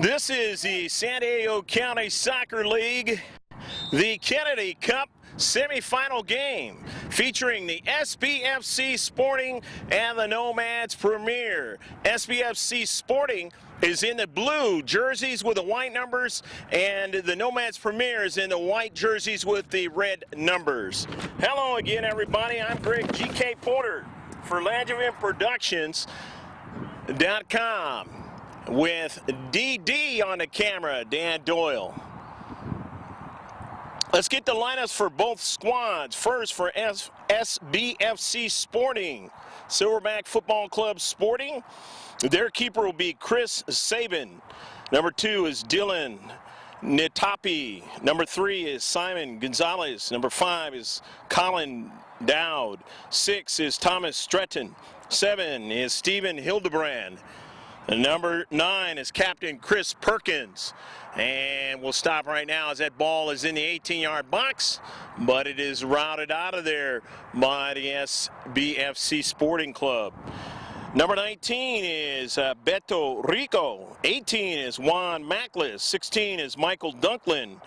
This is the San Diego County Soccer League, the Kennedy Cup semifinal game featuring the Sbsc Sporting and the Nomads Premier. Sbsc Sporting is in the blue jerseys with the white numbers, and the Nomads Premier is in the white jerseys with the red numbers. Hello again, everybody. I'm Greg GK Porter for Langevin Productions.com with DD on the camera, Dan Doyle. Let's get the lineups for both squads. First, for Sbsc Sporting, Silverback Football Club Sporting, their keeper will be Chris Sabin. Number 2 is Dylan Nitapi. Number 3 is Simon Gonzalez. Number 5 is Colin Dowd. 6 is Thomas Stretton. 7 is Stephen Hildebrand. And number 9 is Captain Chris Perkins. And we'll stop right now as that ball is in the 18-yard box, but it is routed out of there by the Sbsc Sporting Club. Number 19 is Beto Rico. 18 is Juan Mackless. 16 is Michael Duncan,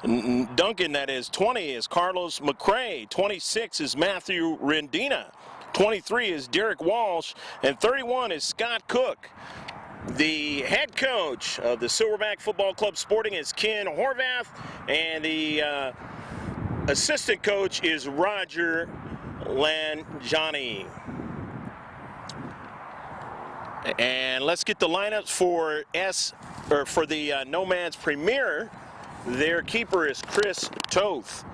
that is. 20 is Carlos McCrae. 26 is Matthew Rendina. 23 is Derek Walsh. And 31 is Scott Cook. The head coach of the Silverback Football Club Sporting is Ken Horvath, and the assistant coach is Roger Lanjani. And let's get the lineups for the Nomads Premier. Their keeper is Chris Toth.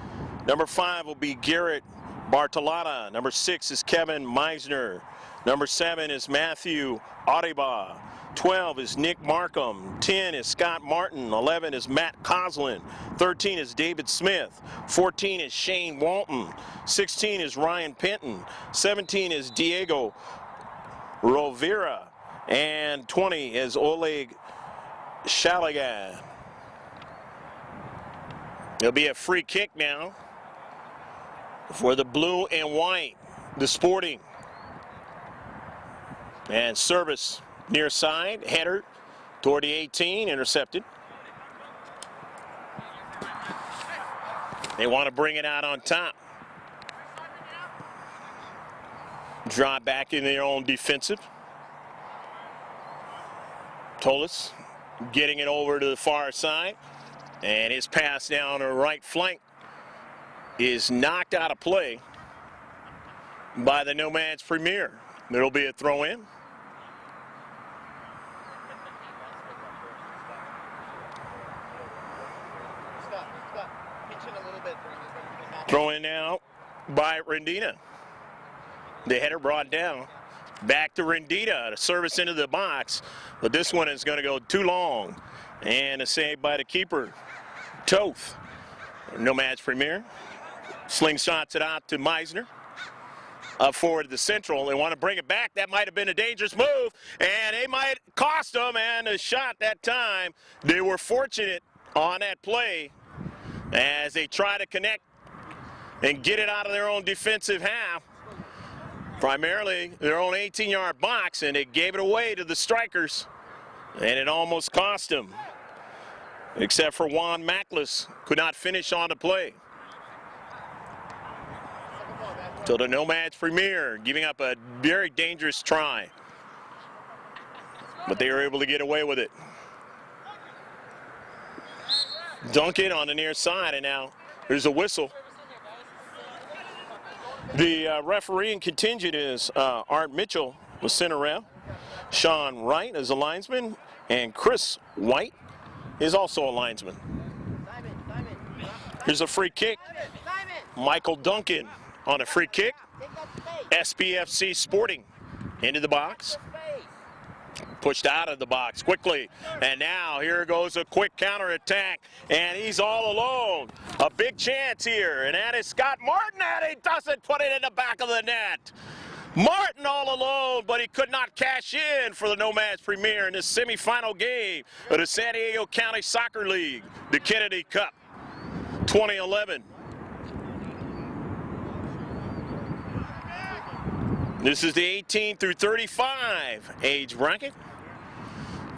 Number 5 will be Garrett Bartolotta. Number 6 is Kevin Meisner. Number 7 is Matthew Audeba. 12 is Nick Markham. 10 is Scott Martin. 11 is Matt Coslin. 13 is David Smith. 14 is Shane Walton. 16 is Ryan Penton. 17 is Diego Rovira. And 20 is Oleg Shalagan. There'll be a free kick now for the blue and white, the Sporting. And service near side, header toward the 18, intercepted. They want to bring it out on top. Draw back in their own defensive. Tolis getting it over to the far side. And his pass down the right flank is knocked out of play by the Nomads Premier. There'll be a throw in. Throw in now by Rendina. The header brought down. Back to Rendina to service into the box. But this one is going to go too long. And a save by the keeper, Toth. Nomads Premier. Slingshots it out to Meisner. Up forward to the central. They want to bring it back. That might have been a dangerous move. And it might cost them. And a shot that time. They were fortunate on that play as they try to connect and get it out of their own defensive half, primarily their own 18-yard box, and they gave it away to the strikers, and it almost cost them, except for Juan Mackless, could not finish on the play. So the Nomads Premier giving up a very dangerous try, but they were able to get away with it. Duncan on the near side, and now there's a whistle. The refereeing contingent is Art Mitchell, the center ref, Sean Wright is a linesman, and Chris White is also a linesman. Here's a free kick. Michael Duncan on a free kick. Sbsc Sporting into the box. Pushed out of the box quickly, and now here goes a quick counterattack, and he's all alone. A big chance here, and that is Scott Martin, and he doesn't put it in the back of the net. Martin all alone, but he could not cash in for the Nomads Premier in this semifinal game of the San Diego County Soccer League, the Kennedy Cup 2011. This is the 18 through 35 age bracket.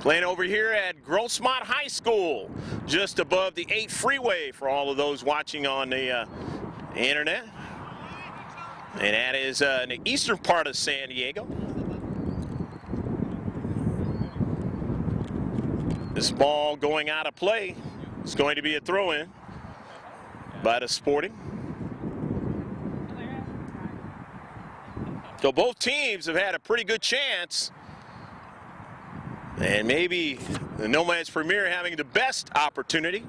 Playing over here at Grossmont High School, just above the 8 freeway for all of those watching on the internet. And that is in the eastern part of San Diego. This ball going out of play is going to be a throw-in by the Sporting. So both teams have had a pretty good chance. And maybe the Nomads Premier having the best opportunity.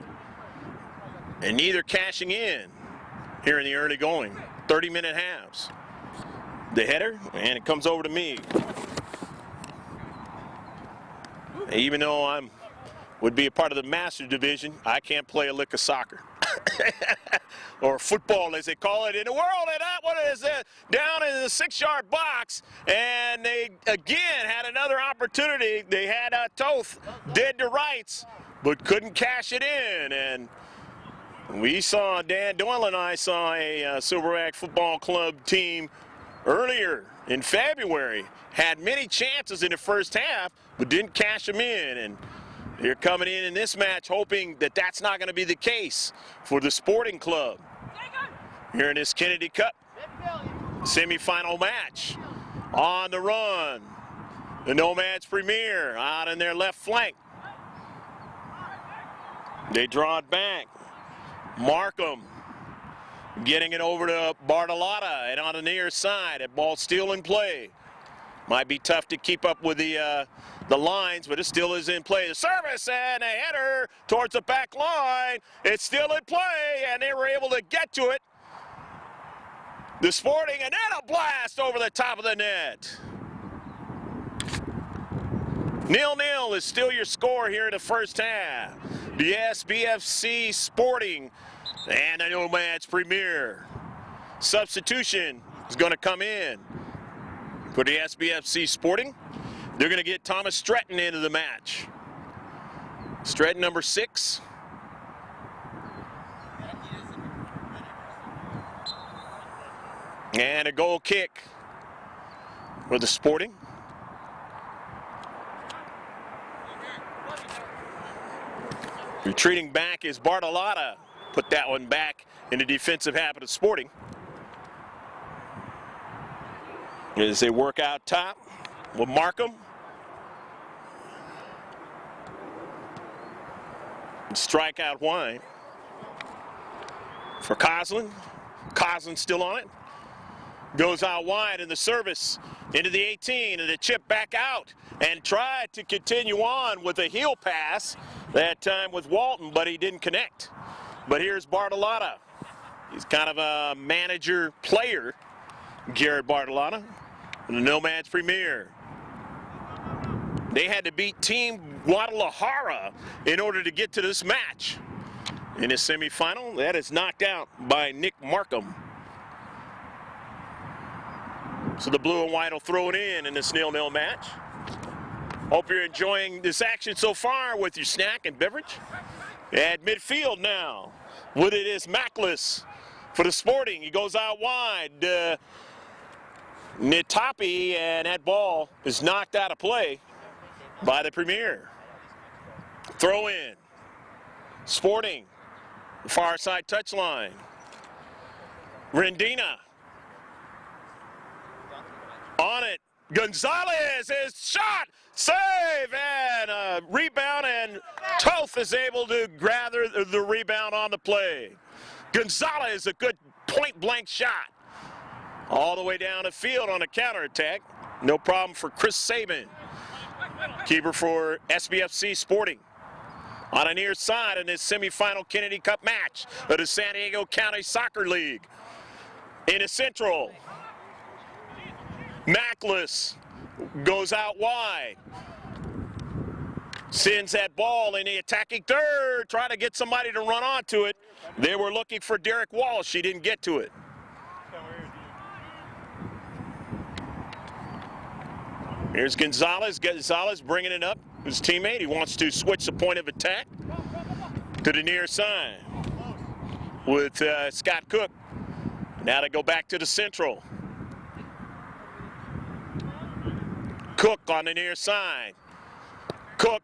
And neither cashing in here in the early going. 30-minute halves. The header, and it comes over to me. Even though I would be a part of the Master Division, I can't play a lick of soccer. Or football, as they call it in the world. And that one is down in the 6-yard box. And they, again, had another opportunity. They had Toth dead to rights, but couldn't cash it in. And we saw, Dan Doyle and I saw a Silverback Football Club team earlier in February. Had many chances in the first half, but didn't cash them in. And they're coming in this match hoping that that's not going to be the case for the Sporting Club. Here in this Kennedy Cup semifinal match. On the run, the Nomads Premier out in their left flank. They draw it back. Markham getting it over to Bartolotta and on the near side. That ball still in play. Might be tough to keep up with the lines, but it still is in play. The service and a header towards the back line. It's still in play, and they were able to get to it. The Sporting, and then a blast over the top of the net. 0-0 is still your score here in the first half. The Sbsc Sporting and the Nomads Premier. Substitution is going to come in for the Sbsc Sporting. They're going to get Thomas Stretton into the match. Stretton, number 6. And a goal kick for the Sporting. Retreating back is Bartolotta. Put that one back in the defensive half of the Sporting. As they work out top with Markham. Strike out wide for Coslin. Coslin still on it. Goes out wide in the service into the 18 and the chip back out and tried to continue on with a heel pass that time with Walton, but he didn't connect. But here's Bartolotta. He's kind of a manager player, Garrett Bartolotta, the Nomads Premier. They had to beat Team Guadalajara in order to get to this match. In the semifinal, that is knocked out by Nick Markham. So the blue and white will throw it in this 0-0 match. Hope you're enjoying this action so far with your snack and beverage. At midfield now, with it is Mackless for the Sporting. He goes out wide. Nitapi, and that ball is knocked out of play by the Premier. Throw in. Sporting, far side touchline. Rendina. On it. Gonzalez is shot. Save and rebound, and Toth is able to gather the rebound on the play. Gonzalez, a good point-blank shot. All the way down the field on a counterattack. No problem for Chris Saban. Keeper for SBFC Sporting. On a near side in this semifinal Kennedy Cup match of the San Diego County Soccer League. In the central, Mackless goes out wide. Sends that ball in the attacking third, trying to get somebody to run onto it. They were looking for Derek Walsh. He didn't get to it. Here's Gonzalez. Gonzalez bringing it up. His teammate, he wants to switch the point of attack to the near side with Scott Cook. Now to go back to the central. Cook on the near side. Cook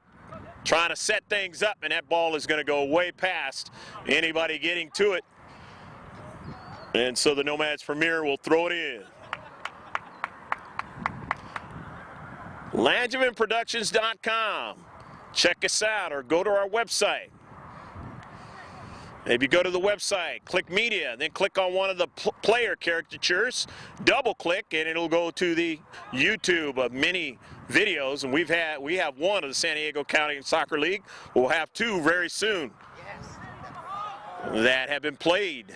trying to set things up, and that ball is going to go way past anybody getting to it. And so the Nomads Premier will throw it in. LangevinProductions.com. Check us out or go to our website. If you go to the website, click media, then click on one of the player caricatures, double click, and it'll go to the YouTube of many videos. And we have one of the San Diego County Soccer League. We'll have two very soon that have been played.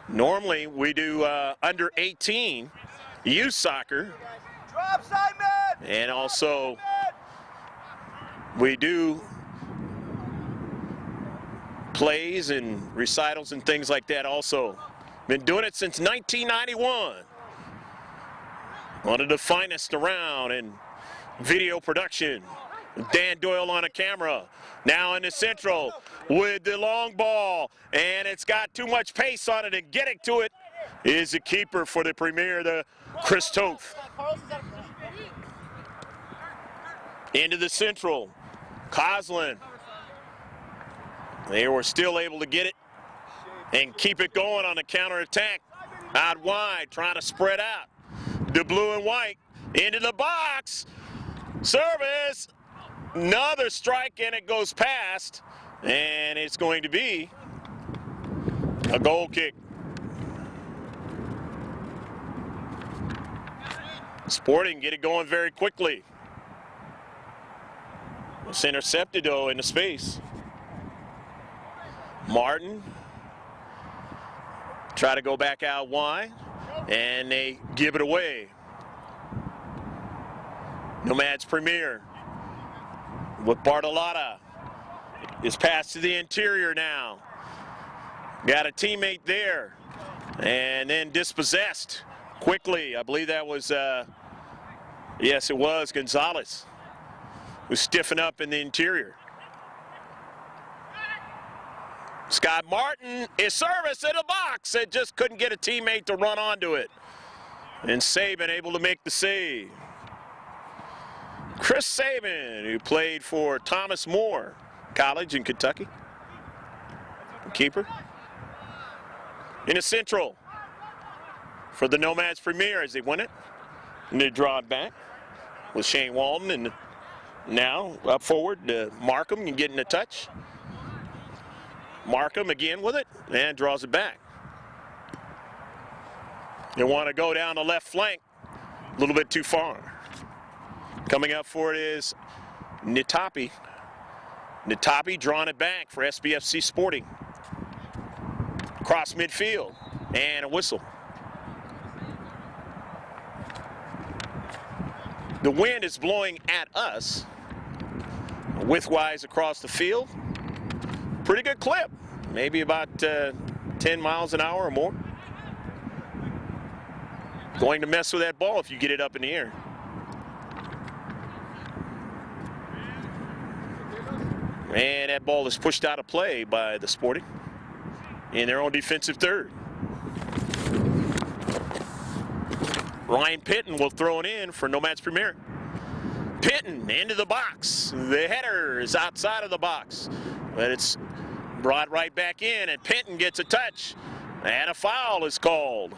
Normally we do under 18 youth soccer, and also we do plays and recitals and things like that also. Been doing it since 1991. One of the finest around in video production. Dan Doyle on a camera. Now in the central with the long ball, and it's got too much pace on it, and getting to it is the keeper for the Premier, the Chris Toth. Into the central. Coslin. They were still able to get it and keep it going on the counterattack. Out wide, trying to spread out. The blue and white into the box. Service. Another strike, and it goes past. And it's going to be a goal kick. Sporting get it going very quickly. It's intercepted, though, into space. Martin try to go back out wide, and they give it away. Nomads Premier with Bartolotta is passed to the interior now. Got a teammate there, and then dispossessed quickly. I believe that was, yes, it was Gonzalez, who stiffened up in the interior. Scott Martin is service in a box and just couldn't get a teammate to run onto it. And Saban able to make the save. Chris Saban, who played for Thomas More College in Kentucky. Keeper. In the central for the Nomads Premier as they win it. And they draw it back with Shane Walton, and now up forward to Markham and getting a touch. Markham again with it and draws it back. They want to go down the left flank a little bit too far. Coming up for it is Nitapi. Nitapi drawing it back for Sbsc Sporting. Cross midfield and a whistle. The wind is blowing at us widthwise across the field. Pretty good clip, maybe about 10 miles an hour or more. Going to mess with that ball if you get it up in the air. And that ball is pushed out of play by the Sporting in their own defensive third. Ryan Pitton will throw it in for Nomads Premier. Pitton into the box. The header is outside of the box, but it's brought right back in, and Pitton gets a touch, and a foul is called.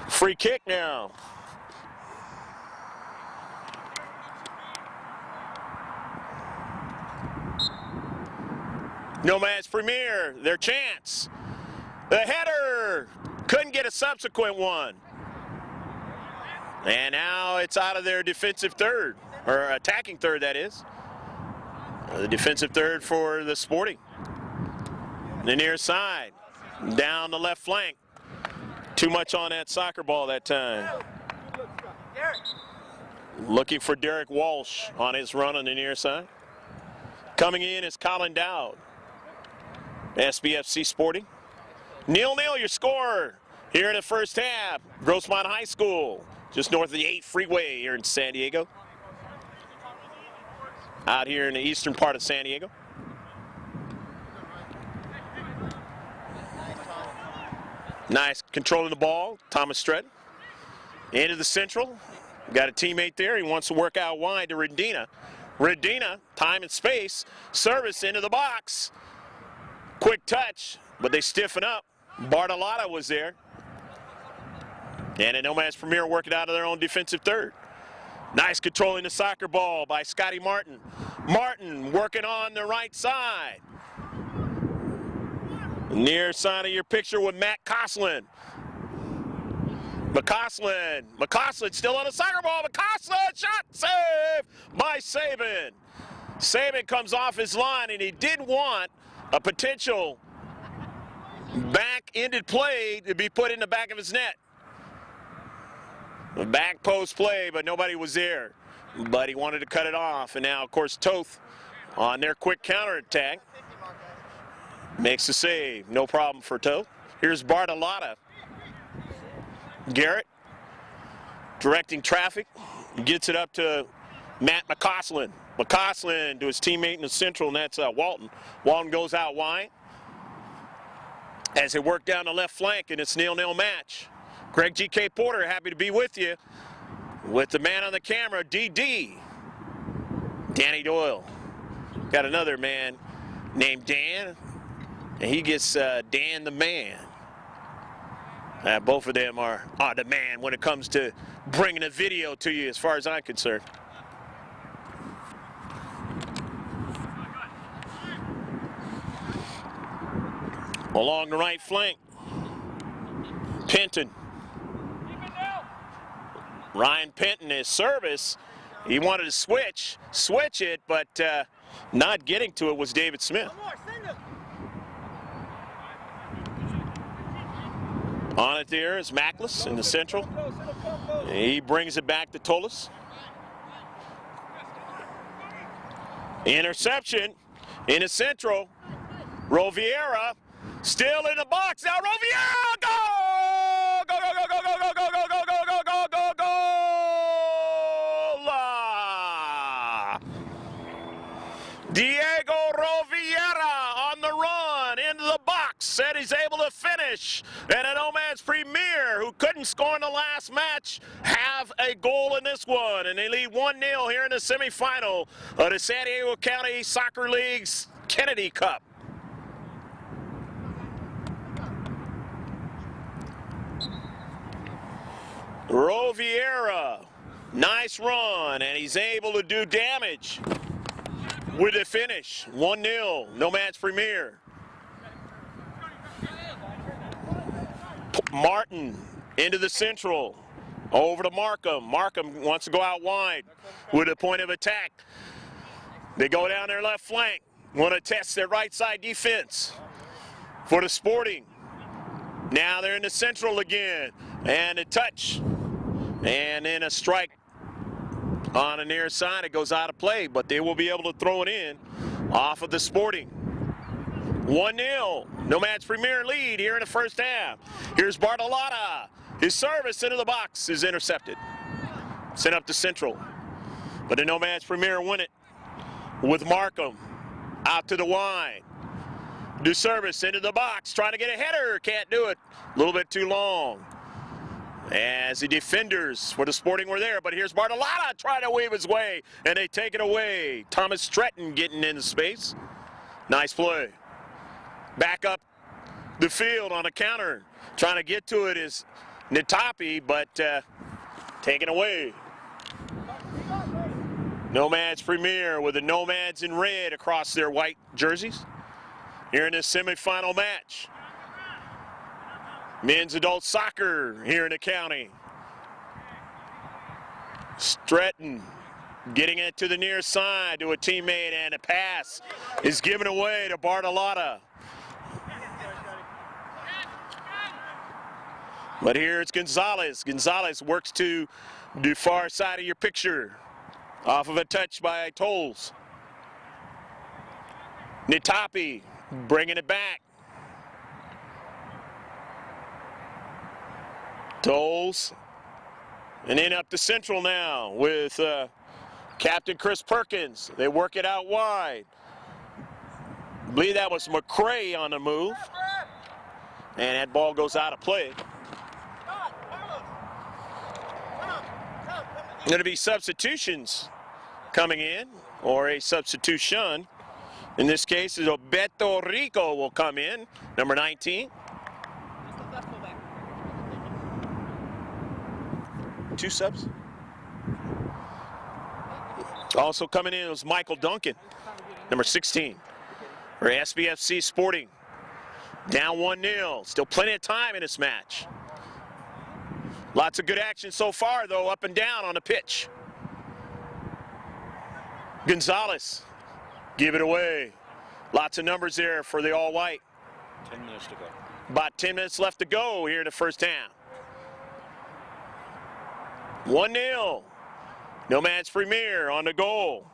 Free kick now. Nomads Premier, their chance. The header couldn't get a subsequent one. And now it's out of their defensive third, or attacking third, that is. The defensive third for the Sporting. The near side, down the left flank. Too much on that soccer ball that time. Looking for Derek Walsh on his run on the near side. Coming in is Colin Dowd. Sbsc Sporting. 0-0 your score here in the first half. Grossmont High School, just north of the 8 freeway here in San Diego. Out here in the eastern part of San Diego. Nice controlling the ball, Thomas Stretton. Into the central. Got a teammate there. He wants to work out wide to Redina. Redina, time and space. Service into the box. Quick touch, but they stiffen up. Bartolotta was there. And the Nomads Premier working out of their own defensive third. Nice controlling the soccer ball by Scotty Martin. Martin working on the right side. Near side of your picture with Matt Coslin. McCausland still on the soccer ball. McCausland, shot, save by Saban. Saban comes off his line, and he did want a potential back-ended play to be put in the back of his net. A back post play, but nobody was there. But he wanted to cut it off, and now, of course, Toth on their quick counterattack makes the save. No problem for Toth. Here's Bartolotta. Garrett directing traffic, gets it up to Matt McCausland. McCausland to his teammate in the central, and that's Walton. Walton goes out wide as they work down the left flank, and it's 0-0 match. Greg G.K. Porter, happy to be with you. With the man on the camera, DD. Danny Doyle. Got another man named Dan, and he gets Dan the Man. Both of them are the man when it comes to bringing a video to you, as far as I'm concerned. Along the right flank, Penton. Ryan Penton, his service, he wanted to switch it, but not getting to it was David Smith. On it there is Mackless in the central. He brings it back to Tolis. Interception in the central. Roviera still in the box now. Roviera, go! Go, go, go, go, go, go, go, go, go, go, go, go, go, go! Diego Roviera on the run into the box, said he's able to finish. And a Nomads Premier, who couldn't score in the last match, have a goal in this one. And they lead 1-0 here in the semifinal of the San Diego County Soccer League's Kennedy Cup. Roviera, nice run, and he's able to do damage with the finish. 1-0, Nomads Premier. Martin into the central, over to Markham. Markham wants to go out wide with a point of attack. They go down their left flank, want to test their right side defense for the Sporting. Now they're in the central again, and a touch, and then a strike on the near side. It goes out of play, but they will be able to throw it in off of the Sporting. 1-0, Nomads Premier lead here in the first half. Here's Bartolotta. His service into the box is intercepted. Sent up to central, but the Nomads Premier win it with Markham out to the wide. Do service into the box, trying to get a header, can't do it. A little bit too long. As the defenders for the Sporting were there, but here's Bartolotta trying to weave his way, and they take it away. Thomas Stretton getting into space. Nice play. Back up the field on a counter. Trying to get to it is Nitapi, but taken away. Nomads Premier with the Nomads in red across their white jerseys here in this semifinal match. Men's adult soccer here in the county. Stretton getting it to the near side to a teammate, and a pass is given away to Bartolotta. But here it's Gonzalez. Gonzalez works to the far side of your picture off of a touch by Tolles. Nitapi bringing it back. Tolles, and then up to central now with Captain Chris Perkins. They work it out wide. I believe that was McCray on the move. And that ball goes out of play. Going to be substitutions coming in, or a substitution. In this case, Beto Rico will come in, number 19. Two subs. Also coming in was Michael Duncan, number 16, for Sbsc Sporting. Down 1-0. Still plenty of time in this match. Lots of good action so far, though, up and down on the pitch. Gonzalez, give it away. Lots of numbers there for the all-white. 10 minutes to go. About 10 minutes left to go here in the first half. 1-0. Nomads Premier on the goal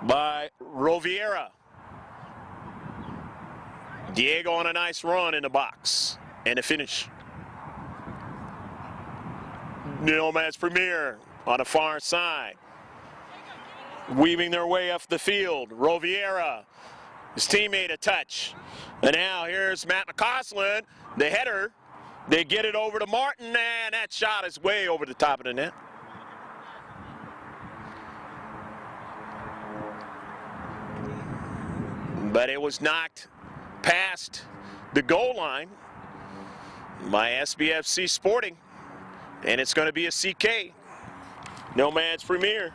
by Roviera. Diego on a nice run in the box. And a finish. Nomads Premier on the far side. Weaving their way up the field. Roviera, his teammate a touch. And now here's Matt McCausland, the header. They get it over to Martin, and that shot is way over the top of the net. But it was knocked past the goal line by Sbsc Sporting. And it's going to be a CK. Nomads Premier.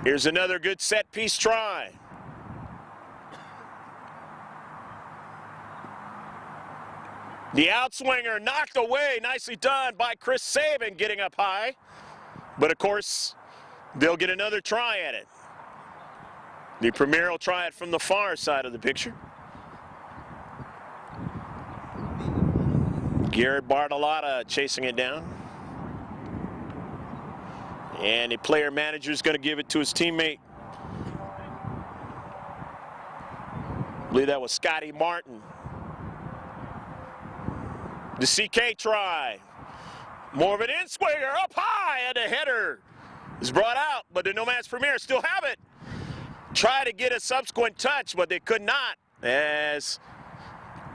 Here's another good set piece try. The outswinger knocked away. Nicely done by Chris Sabin, getting up high. But of course, they'll get another try at it. The Premier will try it from the far side of the picture. Garrett Bartolotta chasing it down. And the player manager is going to give it to his teammate. I believe that was Scotty Martin. The CK try. More of an in-swinger up high, and the header is brought out, but the Nomads Premier still have it. Try to get a subsequent touch, but they could not, as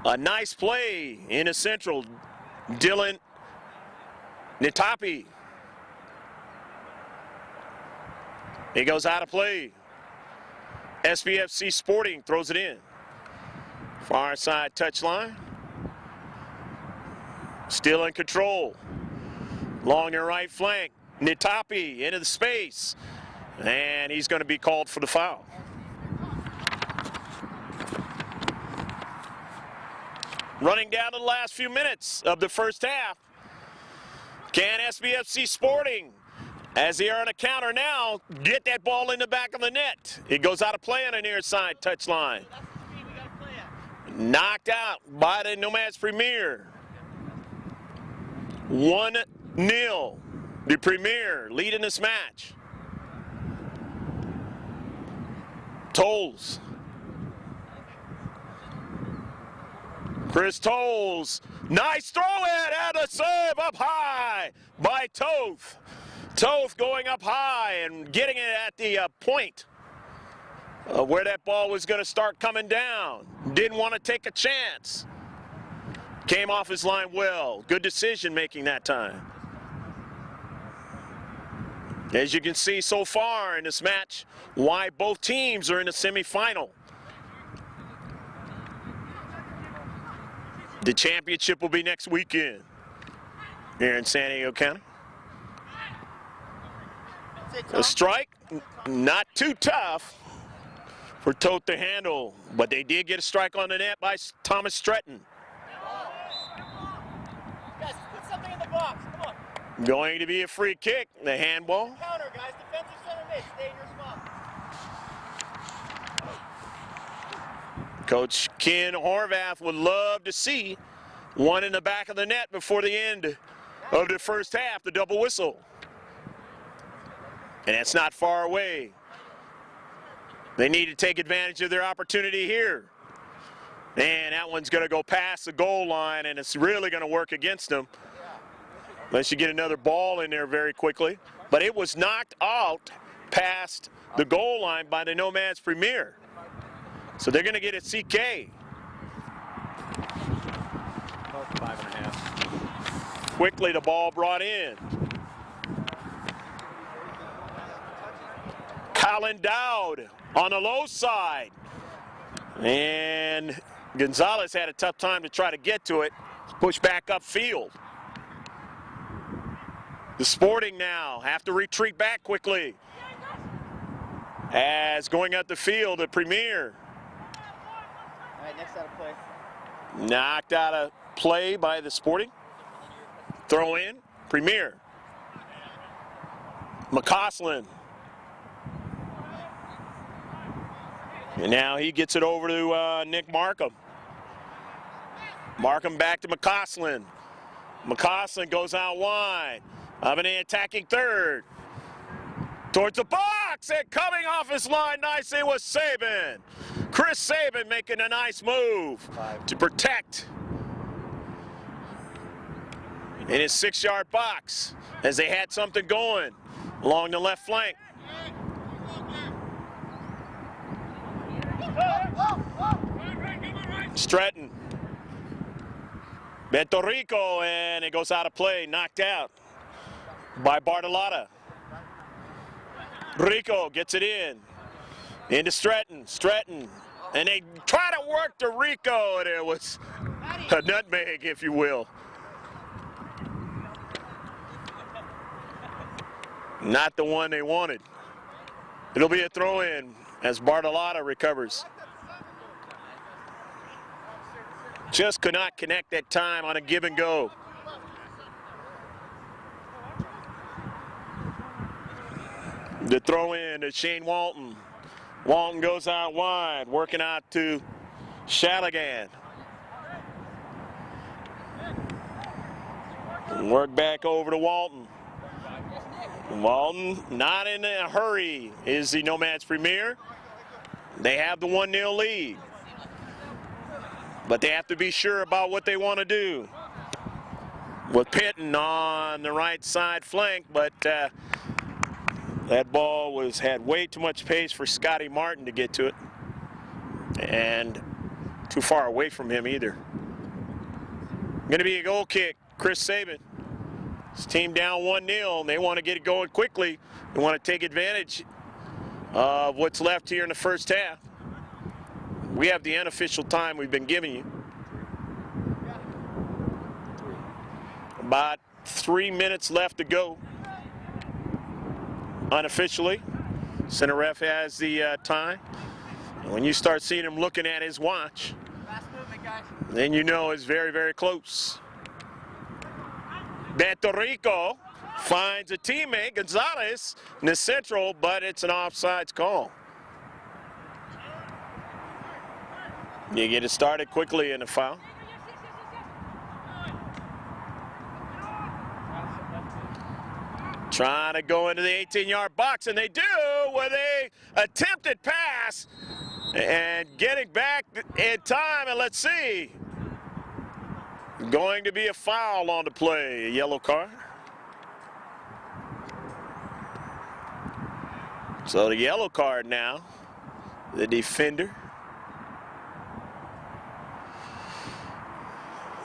a nice play in the central. Dylan Nitapi. He goes out of play. Sbsc Sporting throws it in. Far side touchline. Still in control. Along their right flank. Nitapi into the space. And he's going to be called for the foul. Running down to the last few minutes of the first half. Can Sbsc Sporting, as they are on a counter now, get that ball in the back of the net? It goes out of play on the near side touchline. Knocked out by the Nomads Premier. 1-0. The Premier leading this match. Tolles. Chris Tolles, nice throw in and a save up high by Toth. Toth going up high and getting it at the point where that ball was going to start coming down. Didn't want to take a chance. Came off his line well. Good decision making that time. As you can see so far in this match, why both teams are in the semifinal. The championship will be next weekend here in San Diego County. A strike, not too tough for Toth to handle, but they did get a strike on the net by Thomas Stretton. Guys, put something in the box. Come on. Going to be a free kick, the handball. Counter, guys. Defensive center mid. Stay in your spot. Coach Ken Horvath would love to see one in the back of the net before the end of the first half, the double whistle. And that's not far away. They need to take advantage of their opportunity here. And that one's going to go past the goal line, and it's really going to work against them. Unless you get another ball in there very quickly. But it was knocked out past the goal line by the Nomads Premier. So they're going to get a CK. quickly the ball brought in. Colin Dowd on the low side. And Gonzalez had a tough time to try to get to it. Push back upfield. The Sporting now have to retreat back quickly. As going up the field, the Premier. All right, next out of play. Knocked out of play by the Sporting. Throw in, Premier. McCausland. And now he gets it over to Nick Markham. Markham back to McCausland. McCausland goes out wide. Up in the attacking third. Towards the box, and coming off his line nicely was Saban. Chris Saban making a nice move to protect in his 6-yard box as they had something going along the left flank. Stratton. Beto Rico, and it goes out of play, knocked out by Bartolotta. Rico gets it in. Into Stratton. Stratton. And they try to work to Rico, and it was a nutmeg, if you will. Not the one they wanted. It'll be a throw-in as Bartolotta recovers. Just could not connect that time on a give and go. The throw in to Shane Walton. Walton goes out wide, working out to Shaligan. Work back over to Walton. Walton, not in a hurry, is the Nomads Premier. They have the 1-0 lead. But they have to be sure about what they want to do. With Pinton on the right side flank, but that ball had way too much pace for Scotty Martin to get to it. And too far away from him either. Going to be a goal kick, Chris Saban. His team down 1-0, and they want to get it going quickly. They want to take advantage of what's left here in the first half. We have the unofficial time we've been giving you. About 3 minutes left to go. Unofficially, center ref has the time. And when you start seeing him looking at his watch, then you know it's very, very close. Beto Rico finds a teammate, Gonzalez, in the central, but it's an offsides call. You get it started quickly in a foul. Trying to go into the 18-yard box, and they do with a attempted pass. And getting back in time, and let's see. Going to be a foul on the play, a yellow card. So the yellow card now, the defender.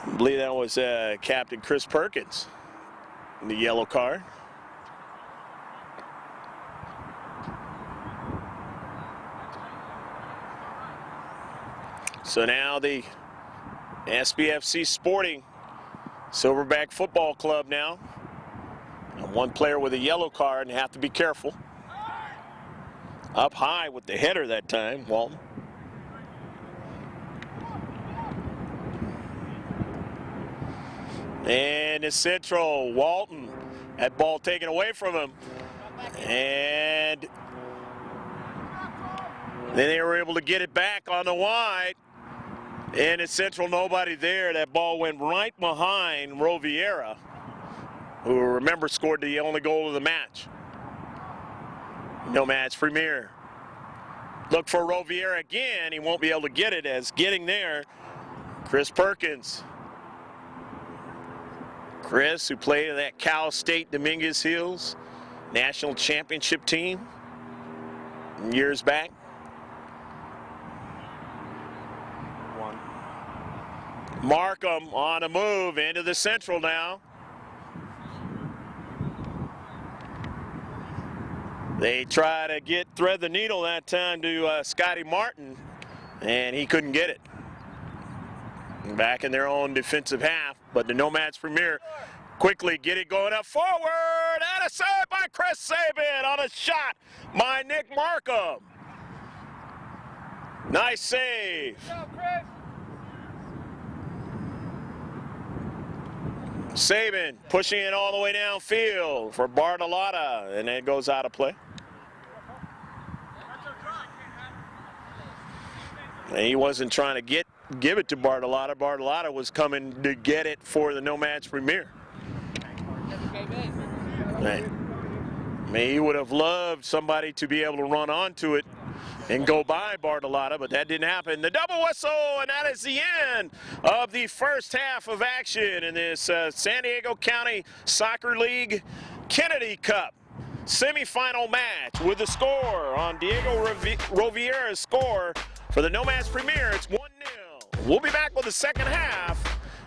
I believe that was Captain Chris Perkins, the yellow card. So now the Sbsc Sporting Silverback Football Club now. And one player with a yellow card and have to be careful. Up high with the header that time, Walton. And the central, Walton, that ball taken away from him. And then they were able to get it back on the wide. And it's central, nobody there. That ball went right behind Roviera, who, remember, scored the only goal of the match. Nomads Premier. Look for Roviera again. He won't be able to get it as getting there. Chris Perkins. Chris, who played in that Cal State Dominguez Hills national championship team years back. Markham on a move into the central now. They try to thread the needle that time to Scotty Martin, and he couldn't get it. Back in their own defensive half, but the Nomads Premier quickly get it going up forward, and a save by Chris Saban on a shot by Nick Markham. Nice save. Saban pushing it all the way downfield for Bartolotta, and it goes out of play. And he wasn't trying to give it to Bartolotta. Bartolotta was coming to get it for the Nomads Premier. Man, he would have loved somebody to be able to run onto it and go by Bartolotta, but that didn't happen. The double whistle, and that is the end of the first half of action in this San Diego County Soccer League Kennedy Cup semifinal match. With the score on Diego Roviera's score for the Nomads Premier, it's 1-0. We'll be back with the second half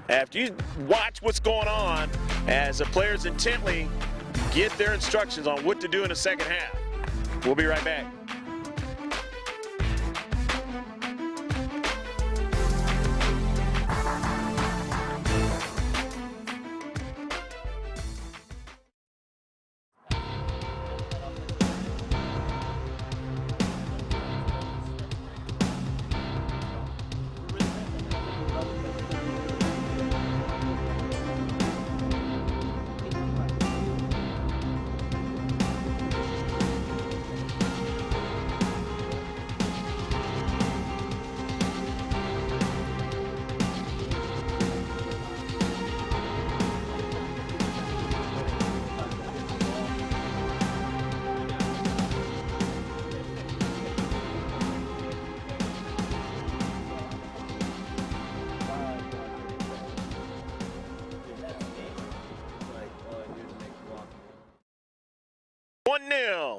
after you watch what's going on as the players intently get their instructions on what to do in the second half. We'll be right back.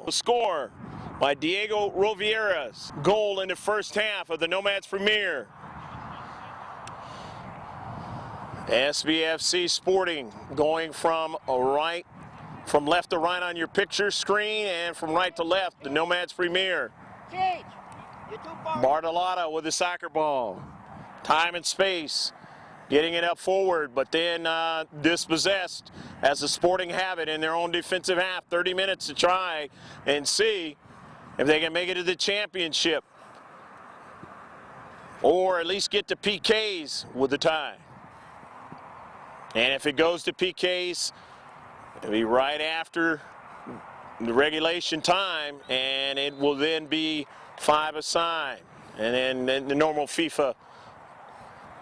The score by Diego Roviera's goal in the first half of the Nomads Premier. Sbsc Sporting going from left to right on your picture screen and from right to left, the Nomads Premier. Bartolotta with the soccer ball. Time and space. Getting it up forward, but then dispossessed as the Sporting have it in their own defensive half. 30 minutes to try and see if they can make it to the championship, or at least get to PKs with the tie. And if it goes to PKs, it'll be right after the regulation time, and it will then be 5-a-side. And then the normal FIFA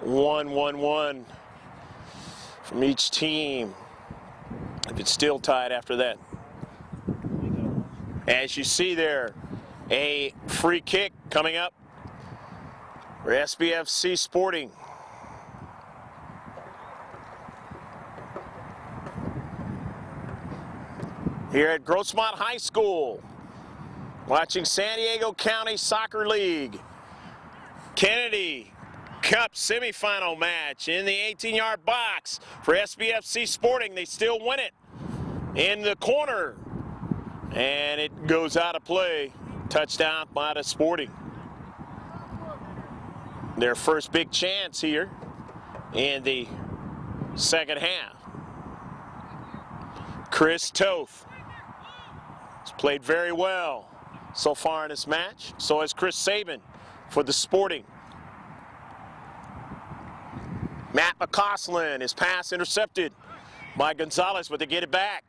1-1-1 from each team if it's still tied after that. As you see there, a free kick coming up for Sbsc Sporting. Here at Grossmont High School, watching San Diego County Soccer League Kennedy Cup semifinal match in the 18-yard box for Sbsc Sporting. They still win it in the corner, and it goes out of play. Touchdown by the Sporting. Their first big chance here in the second half. Chris Toth has played very well so far in this match. So has Chris Saban for the Sporting. Matt McCausland, his pass intercepted by Gonzalez, but they get it back.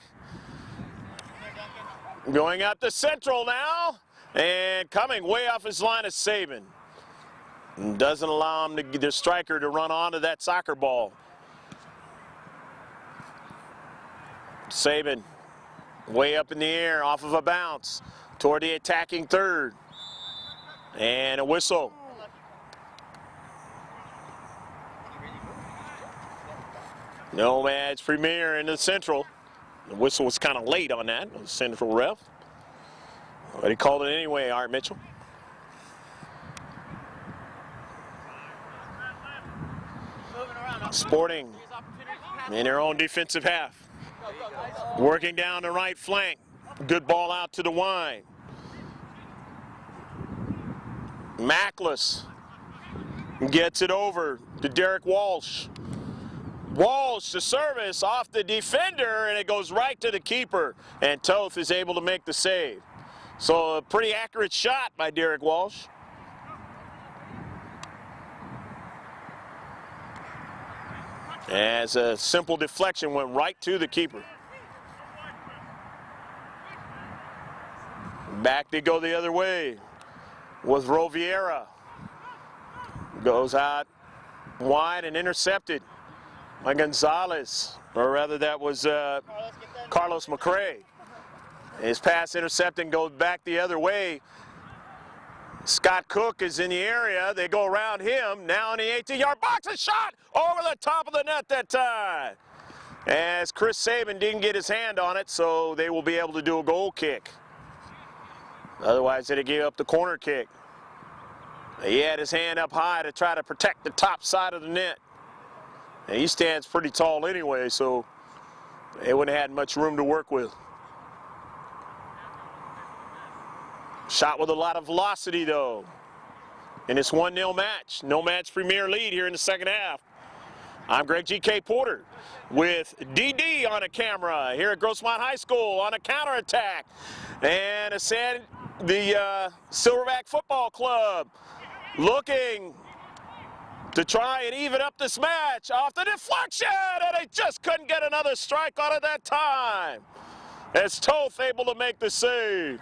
Going up the central now, and coming way off his line is Saban. Doesn't allow him the striker to run onto that soccer ball. Saban way up in the air off of a bounce toward the attacking third. And a whistle. Nomads Premier in the central. The whistle was kind of late on that, the central ref. But he called it anyway, Art Mitchell. Sporting in their own defensive half. Working down the right flank. Good ball out to the wide. Mackless gets it over to Derek Walsh. Walsh, the service off the defender, and it goes right to the keeper. And Toth is able to make the save. So a pretty accurate shot by Derek Walsh. As a simple deflection went right to the keeper. Back they go the other way with Roviera. Goes out wide and intercepted by Gonzalez, or rather that was Carlos McCray. His pass intercepted and goes back the other way. Scott Cook is in the area. They go around him. Now in the 18-yard box, a shot over the top of the net that time. As Chris Saban didn't get his hand on it, so they will be able to do a goal kick. Otherwise, they'd have gave up the corner kick. He had his hand up high to try to protect the top side of the net. And he stands pretty tall anyway, so they wouldn't have had much room to work with. Shot with a lot of velocity, though. In this 1-0 match. Nomads premier lead here in the second half. I'm Greg G.K. Porter with DD on a camera here at Grossmont High School on a counterattack. And the Silverback Football Club looking to try and even up this match off the deflection, and they just couldn't get another strike on it that time. As Toth able to make the save.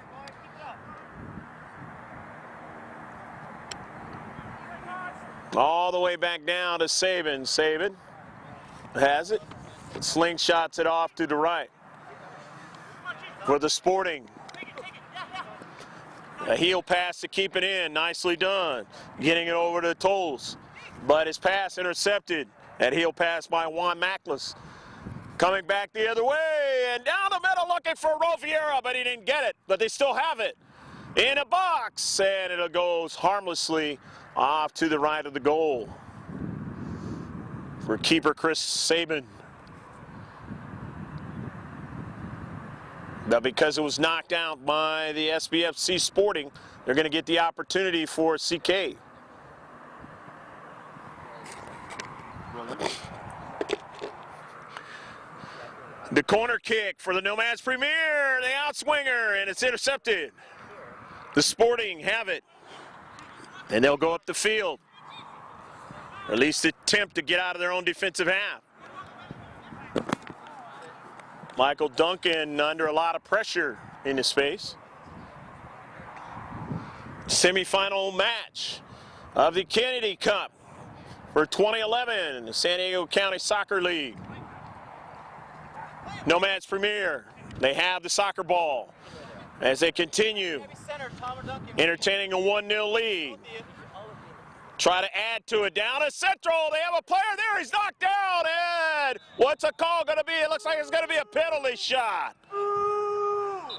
All the way back down to Saban. Saban has it. Slingshots it off to the right for the Sporting. A heel pass to keep it in. Nicely done. Getting it over to Tolles. But his pass intercepted. That heel pass by Juan Mackless. Coming back the other way and down the middle looking for Roviera, but he didn't get it. But they still have it in a box, and it goes harmlessly off to the right of the goal for keeper Chris Saban. But because it was knocked out by the Sbsc Sporting, they're going to get the opportunity for CK. The corner kick for the Nomads Premier, the outswinger, and it's intercepted. The Sporting have it, and they'll go up the field, or at least attempt to get out of their own defensive half. Michael Duncan under a lot of pressure in the space. Semifinal match of the Kennedy Cup for 2011, the San Diego County Soccer League. Nomads Premier, they have the soccer ball as they continue entertaining a 1-0 lead. Try to add to it, down to Central, they have a player there, he's knocked down, and what's a call going to be? It looks like it's going to be a penalty shot.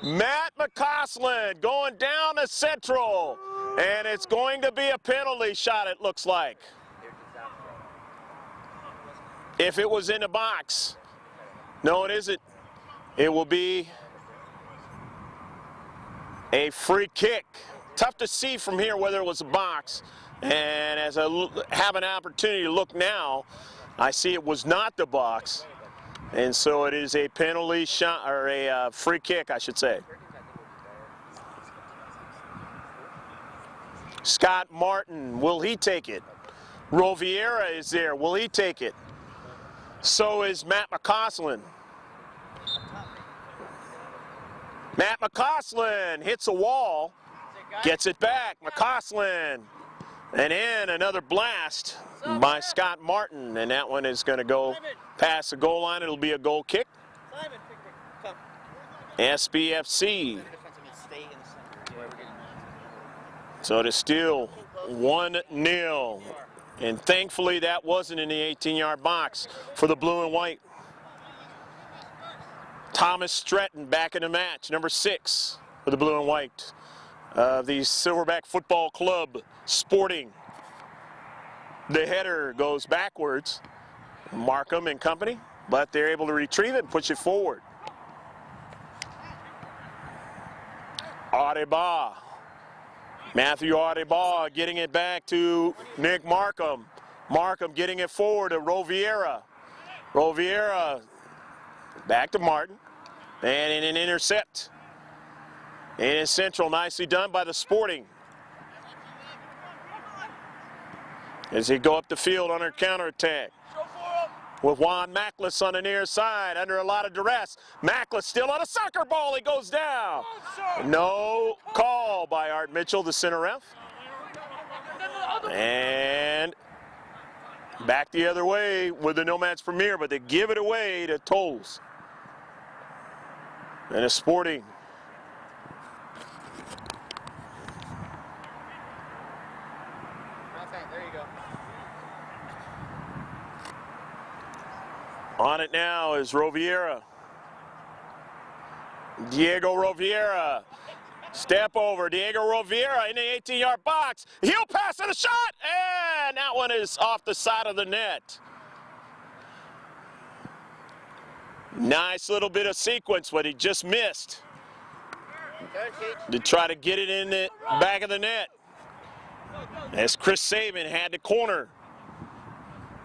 Matt McCausland going down to Central, and it's going to be a penalty shot, it looks like. If it was in the box. No, it isn't. It will be a free kick. Tough to see from here whether it was a box. And as I have an opportunity to look now, I see it was not the box. And so it is a penalty shot, or a free kick, I should say. Scott Martin, will he take it? Roviera is there, will he take it? So is Matt McCausland. Matt McCausland hits a wall, gets it back. McCausland, and in another blast by Scott Martin, and that one is going to go past the goal line. It'll be a goal kick. Sbsc. So it is still 1-0. And thankfully that wasn't in the 18-yard box for the blue and white. Thomas Stretton back in the match, number 6 for the blue and white. The Silverback Football Club Sporting. The header goes backwards. Markham and company, but they're able to retrieve it and push it forward. Audeba. Matthew Audeba getting it back to Nick Markham. Markham getting it forward to Roviera. Roviera back to Martin. And an intercept. And it's Central, nicely done by the Sporting. As they go up the field on their counterattack. With Juan Mackless on the near side, under a lot of duress. Mackless still on a soccer ball, he goes down. No call by Art Mitchell, the center ref. And back the other way with the Nomads Premier, but they give it away to Tolles. And a Sporting. There you go. On it now is Roviera. Diego Roviera. Step over. Diego Roviera in the 18-yard box. He'll pass it, a shot, and that one is off the side of the net. Nice little bit of sequence, but he just missed to try to get it in the back of the net. As Chris Saban had the corner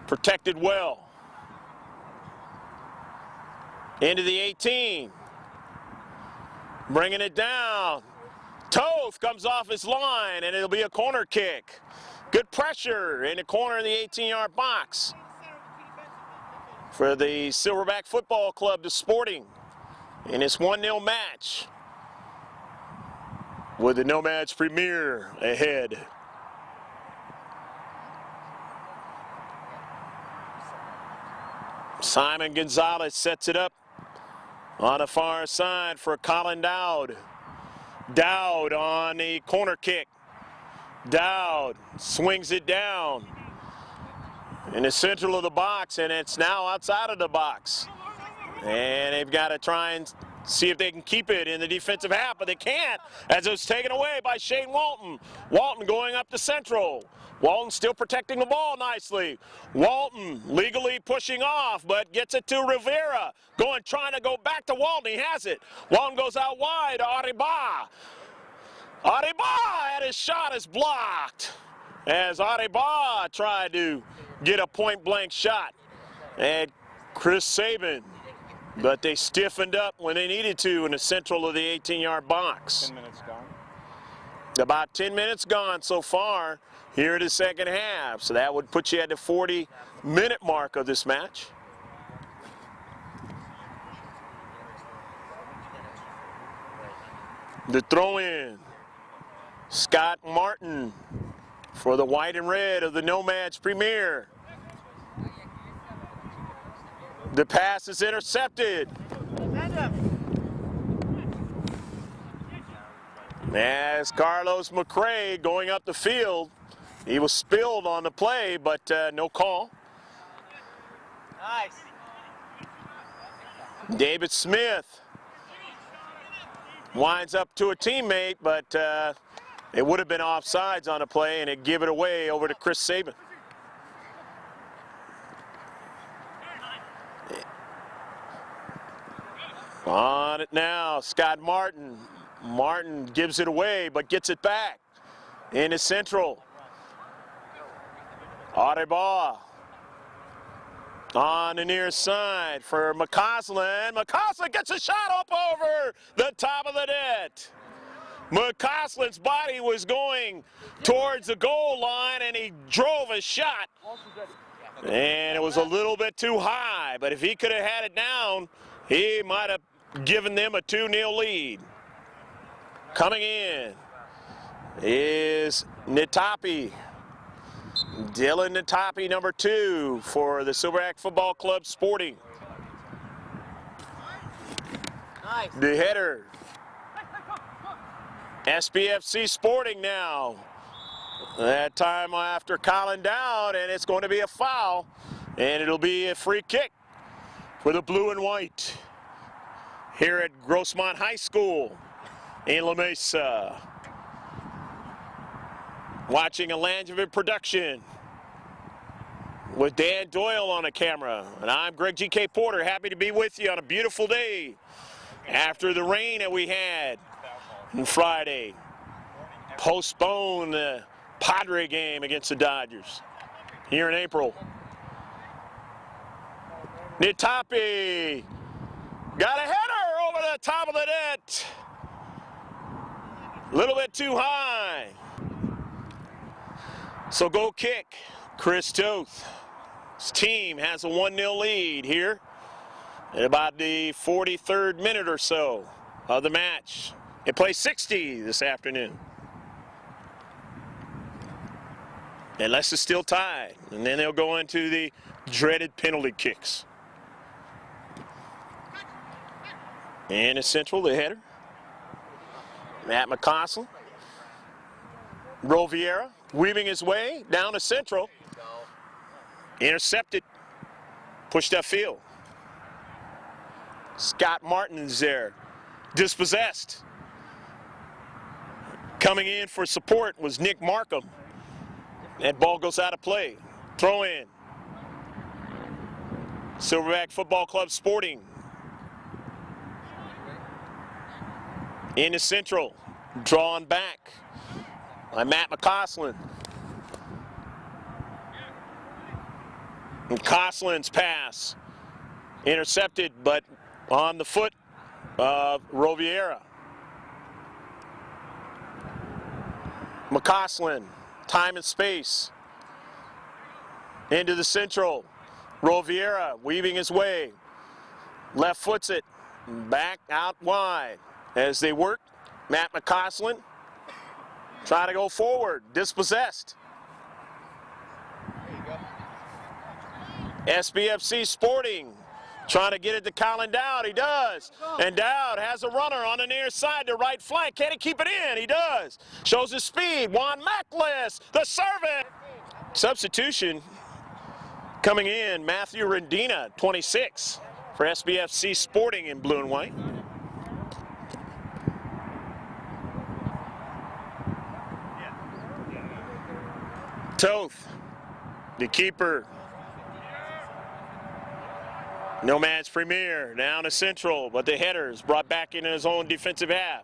protected well. Into the 18. Bringing it down. Toth comes off his line, and it'll be a corner kick. Good pressure in the corner of the 18-yard box for the Silverback Football Club, the Sporting, in this 1-0 match with the Nomads Premier ahead. Simon Gonzalez sets it up on the far side for Colin Dowd. Dowd on the corner kick. Dowd swings it down in the central of the box, and it's now outside of the box. And they've got to try and see if they can keep it in the defensive half, but they can't, as it was taken away by Shane Walton. Walton going up to Central. Walton still protecting the ball nicely. Walton legally pushing off, but gets it to Rivera. Trying to go back to Walton. He has it. Walton goes out wide to Audeba. Audeba, and his shot is blocked as Audeba tried to get a point-blank shot at Chris Saban. But they stiffened up when they needed to in the central of the 18-yard box. 10 minutes gone. About 10 minutes gone so far here in the second half. So that would put you at the 40-minute mark of this match. The throw-in. Scott Martin for the white and red of the Nomads Premier. The pass is intercepted. As Carlos McCray going up the field, he was spilled on the play, but no call. Nice. David Smith winds up to a teammate, but it would have been offsides on the play, and it give it away over to Chris Saban. On it now, Scott Martin. Martin gives it away, but gets it back into Central. Audeba on the near side for McCausland. McCausland gets a shot up over the top of the net. McCausland's body was going towards the goal line, and he drove a shot. And it was a little bit too high, but if he could have had it down, he might have given them a 2-0 lead. Coming in is Nitapi. Dylan Nitapi, number 2 for the Silverback Football Club Sporting. Nice. The header. Sbsc Sporting now. That time after Colin Dowd, and it's going to be a foul, and it'll be a free kick for the blue and white here at Grossmont High School in La Mesa. Watching a Langevin production with Dan Doyle on the camera. And I'm Greg G.K. Porter, happy to be with you on a beautiful day after the rain that we had And Friday, postpone the Padre game against the Dodgers here in April. Nitapi got a header over the top of the net. A little bit too high. So goal kick, Chris Toth. His team has a 1-0 lead here at about the 43rd minute or so of the match. They play 60 this afternoon. Unless it's still tied, and then they'll go into the dreaded penalty kicks. And it's Central, the header. Matt McCausland. Roviera weaving his way down to Central. Intercepted. Pushed upfield. Scott Martin's there. Dispossessed. Coming in for support was Nick Markham. That ball goes out of play. Throw in. Silverback Football Club Sporting. Into Central. Drawn back by Matt McCausland. McCausland's pass. Intercepted, but on the foot of Roviera. McCausland, time and space. Into the Central. Roviera weaving his way. Left foots it. Back out wide. As they work, Matt McCausland trying to go forward. Dispossessed. Sbsc Sporting trying to get it to Colin Dowd. He does. And Dowd has a runner on the near side to right flank. Can he keep it in? He does. Shows his speed. Juan Mackless, the servant. Substitution coming in, Matthew Rendina, 26, for Sbsc Sporting in blue and white. Toth, the keeper. Nomads Premier down to Central, but the header's brought back into his own defensive half.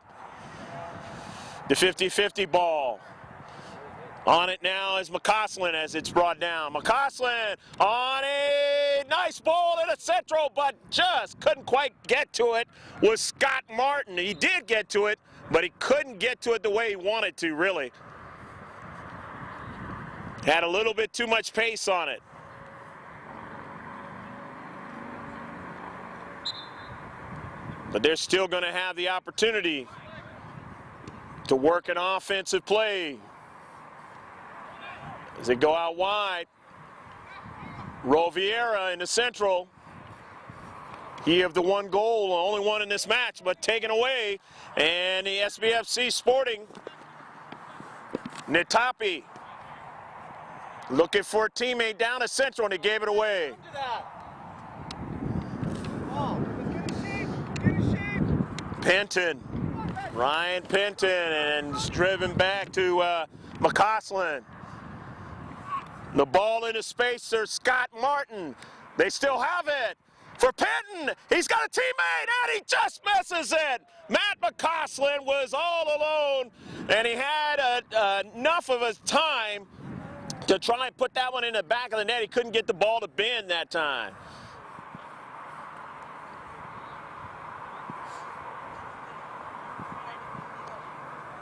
The 50-50 ball. On it now is McCausland as it's brought down. McCausland on a nice ball in the Central, but just couldn't quite get to it with Scott Martin. He did get to it, but he couldn't get to it the way he wanted to, really. Had a little bit too much pace on it. But they're still going to have the opportunity to work an offensive play. As they go out wide, Roviera in the Central. He have the one goal, only one in this match, but taken away. And the Sbsc Sporting, Nitapi, looking for a teammate down at Central, and he gave it away. Penton, Ryan Penton, and it's driven back to McCausland. The ball into space, there's Scott Martin. They still have it for Penton. He's got a teammate, and he just misses it. Matt McCausland was all alone, and he had enough of his time to try and put that one in the back of the net. He couldn't get the ball to bend that time.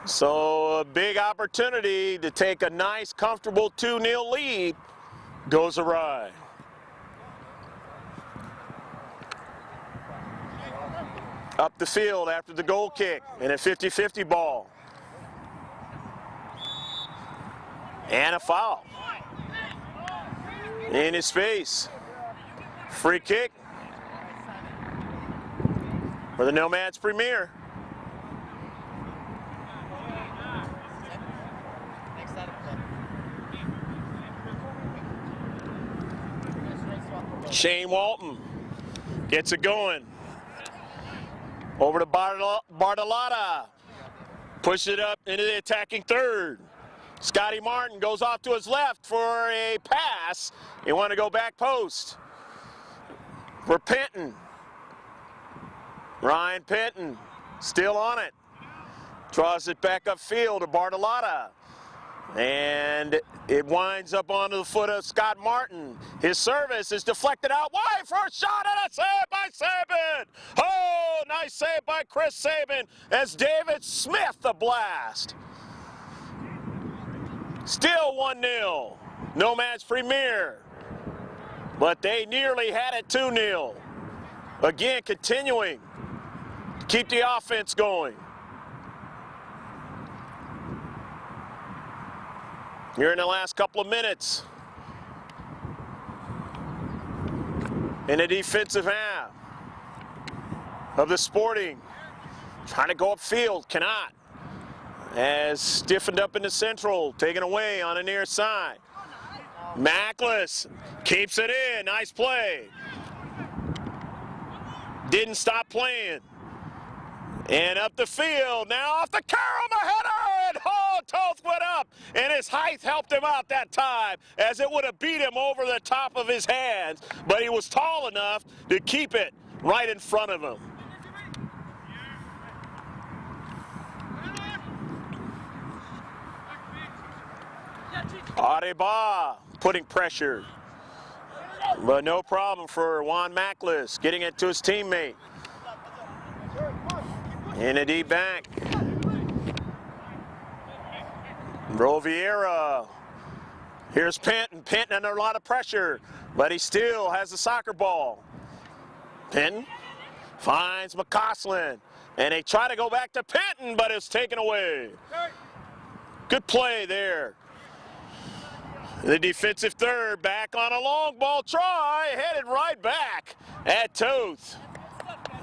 So a big opportunity to take a nice, comfortable 2-0 lead goes awry. Up the field after the goal kick and a 50-50 ball. And a foul. In his space. Free kick for the Nomads Premier. Shane Walton gets it going. Over to Bartolotta. Push it up into the attacking third. Scotty Martin goes off to his left for a pass. He wanted to go back post. For Penton. Ryan Penton still on it. Draws it back upfield to Bartolotta. And it winds up onto the foot of Scott Martin. His service is deflected out wide for a shot and a save by Saban. Oh, nice save by Chris Saban as David Smith the blast. Still 1-0. Nomads Premier. But they nearly had it 2-0. Again, continuing to keep the offense going. Here in the last couple of minutes in the defensive half of the Sporting. Trying to go upfield, cannot. As stiffened up in the central, taken away on the near side. Mackless keeps it in, nice play. Didn't stop playing. And up the field, now off the carom, a header, and Toth went up, and his height helped him out that time, as it would have beat him over the top of his hands, but he was tall enough to keep it right in front of him. Areba putting pressure, but no problem for Juan Mackless, getting it to his teammate. In a deep back. Vieira. Here's Penton. Penton under a lot of pressure, but he still has the soccer ball. Penton finds McCausland, and they try to go back to Penton, but it's taken away. Good play there. The defensive third back on a long ball try, headed right back at Toth.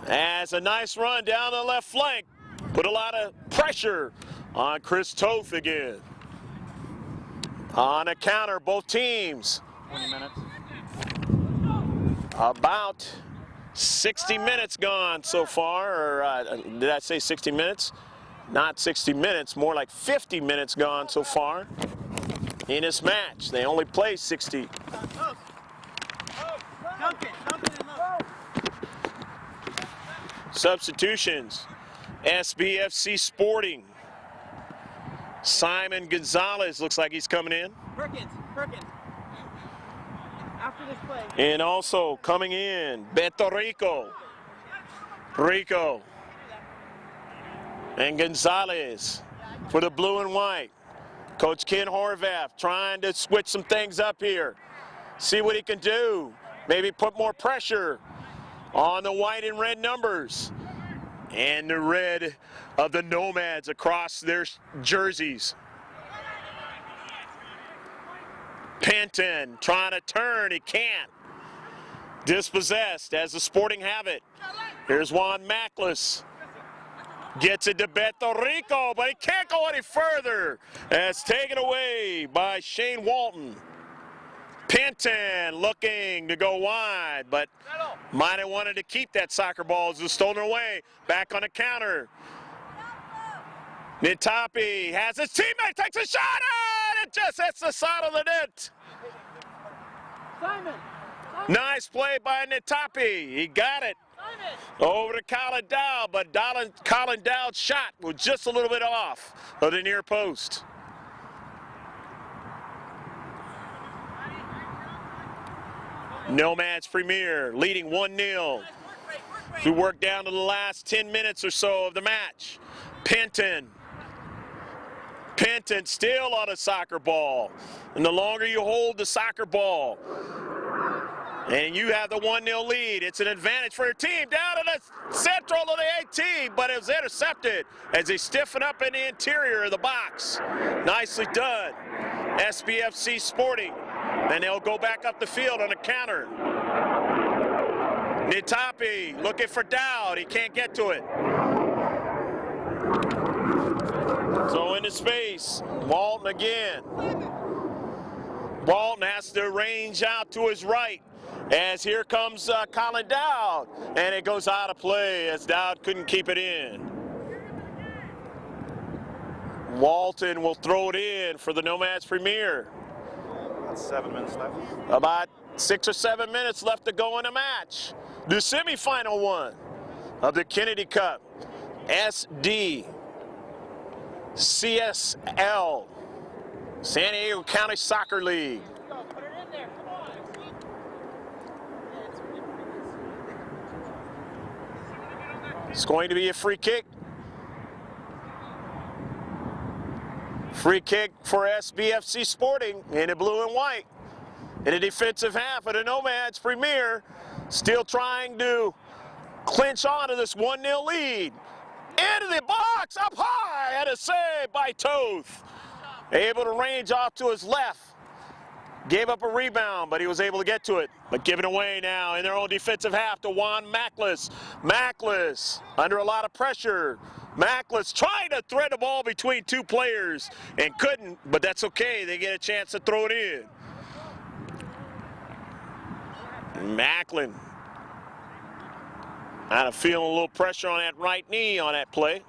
As a nice run down the left flank, put a lot of pressure on Chris Toth again. On a counter, both teams. 20 minutes. About 60 minutes gone so far, or did I say 60 minutes? Not 60 minutes, more like 50 minutes gone so far in this match. They only play 60. Substitutions, Sbsc Sporting. Simon Gonzalez looks like he's coming in. Perkins. After this play. And also coming in, Beto Rico. And Gonzalez for the blue and white. Coach Ken Horvath trying to switch some things up here. See what he can do. Maybe put more pressure on the white and red numbers. And the red of the Nomads across their jerseys. Penton trying to turn, he can't. Dispossessed as the Sporting have it. Here's Juan Mackless. Gets it to Beto Rico, but he can't go any further. That's taken away by Shane Walton. Penton looking to go wide, but might have wanted to keep that soccer ball as it was stolen away. Back on the counter. Nitapi has his teammate, takes a shot, and it just hits the side of the net. Simon. Nice play by Nitapi. He got it. Over to Colin Dow, but Colin Dow's shot was just a little bit off of the near post. Nomads Premier leading 1-0. We work down to the last 10 minutes or so of the match. Penton still on a soccer ball. And the longer you hold the soccer ball, and you have the 1-0 lead, it's an advantage for your team. Down to the central of the 18, but it was intercepted as they stiffen up in the interior of the box. Nicely done. Sbsc Sporting. Then they'll go back up the field on a counter. Nitapi looking for Dowd. He can't get to it. So into space. Walton again. Walton has to range out to his right. As here comes Colin Dowd. And it goes out of play as Dowd couldn't keep it in. Walton will throw it in for the Nomads Premier. 7 minutes left. About 6 or 7 minutes left to go in the match. The semifinal one of the Kennedy Cup. SD CSL, San Diego County Soccer League. Go, put it in there. Come on. It's going to be a free kick. Free kick for Sbsc Sporting in the blue and white. In the defensive half of the Nomads Premier, still trying to clinch on to this 1-0 lead. Into the box, up high, and a save by Toth. Able to range off to his left. Gave up a rebound, but he was able to get to it. But given away now in their own defensive half to Juan Mackless. Mackless under a lot of pressure. Mackless trying to thread the ball between two players and couldn't, but that's okay. They get a chance to throw it in. Macklin kind of feeling a little pressure on that right knee on that play.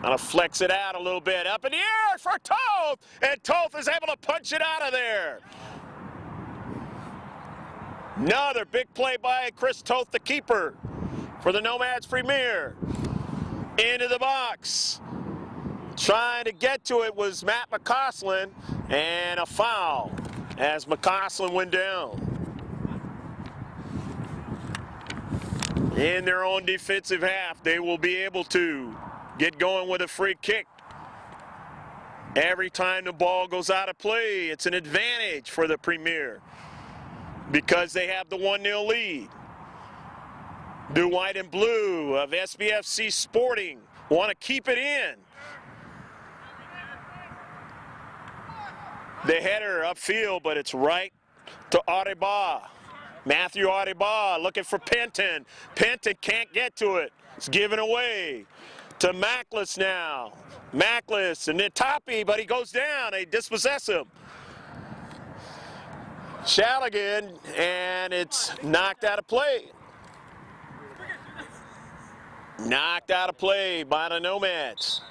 Kind of flex it out a little bit. Up in the air for Toth, and Toth is able to punch it out of there. Another big play by Chris Toth, the keeper for the Nomads Premier. Into the box. Trying to get to it was Matt McCausland, and a foul as McCausland went down. In their own defensive half, they will be able to get going with a free kick. Every time the ball goes out of play, it's an advantage for the Premier because they have the 1-0 lead. The white and blue of Sbsc Sporting want to keep it in. The header upfield, but it's right to Audeba. Matthew Audeba looking for Penton. Penton can't get to it. It's given away to Mackless now. Mackless and then Toppy, but he goes down. They dispossess him. Shaligan, and it's knocked out of play. Knocked out of play by the Nomads.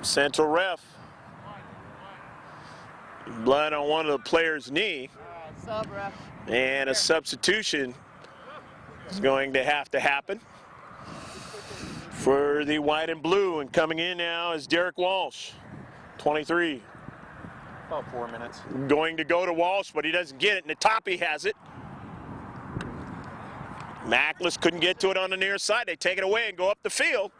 Central ref. Blood on one of the players' knee. Sub, ref. And a substitution is going to have to happen for the white and blue. And coming in now is Derek Walsh, 23. About 4 minutes. Going to go to Walsh, but he doesn't get it. Natapi has it. Mackless couldn't get to it on the near side. They take it away and go up the field.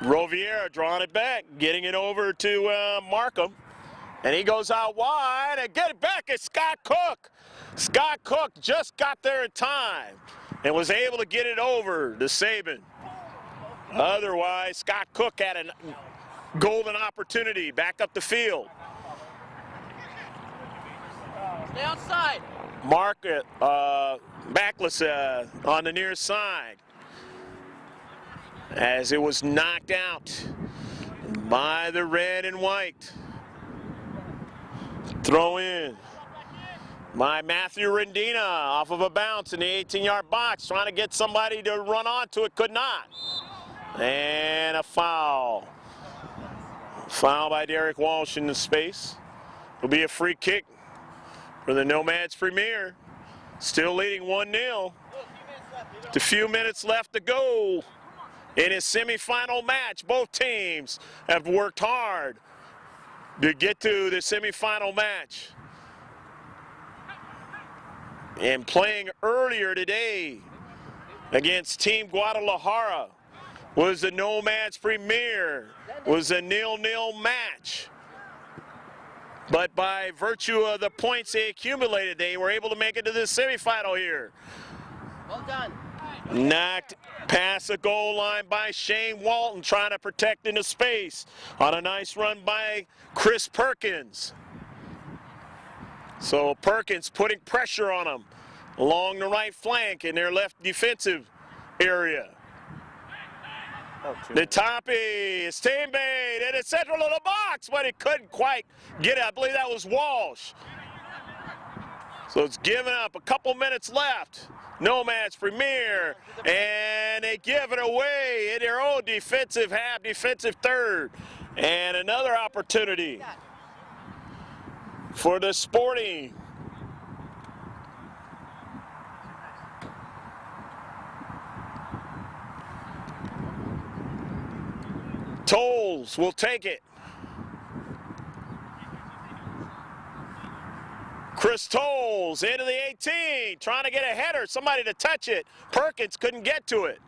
Roviera drawing it back, getting it over to Markham. And he goes out wide and get it back at Scott Cook. Scott Cook just got there in time and was able to get it over to Saban. Otherwise, Scott Cook had a golden opportunity back up the field. Stay outside. Mackless on the near side as it was knocked out by the red and white. Throw in by Matthew Rendina off of a bounce in the 18-yard box, trying to get somebody to run onto it, could not. And a foul. Foul by Derek Walsh in the space. It'll be a free kick for the Nomads Premier. Still leading 1-0. With a few minutes left to go in his semifinal match. Both teams have worked hard to get to the semifinal match. And playing earlier today against Team Guadalajara was the Nomads Premier, was a 0-0 match. But by virtue of the points they accumulated, they were able to make it to the semifinal here. Well done. Knocked past the goal line by Shane Walton, trying to protect into space on a nice run by Chris Perkins. So Perkins putting pressure on him along the right flank in their left defensive area. The Toppy is team made and it's central of the box, but it couldn't quite get it. I believe that was Walsh. So it's given up. A couple minutes left. Nomads Premier, and they give it away in their own defensive half, defensive third. And another opportunity for the Sporting. Tolles will take it. Chris Tolles into the 18, trying to get a header, somebody to touch it. Perkins couldn't get to it.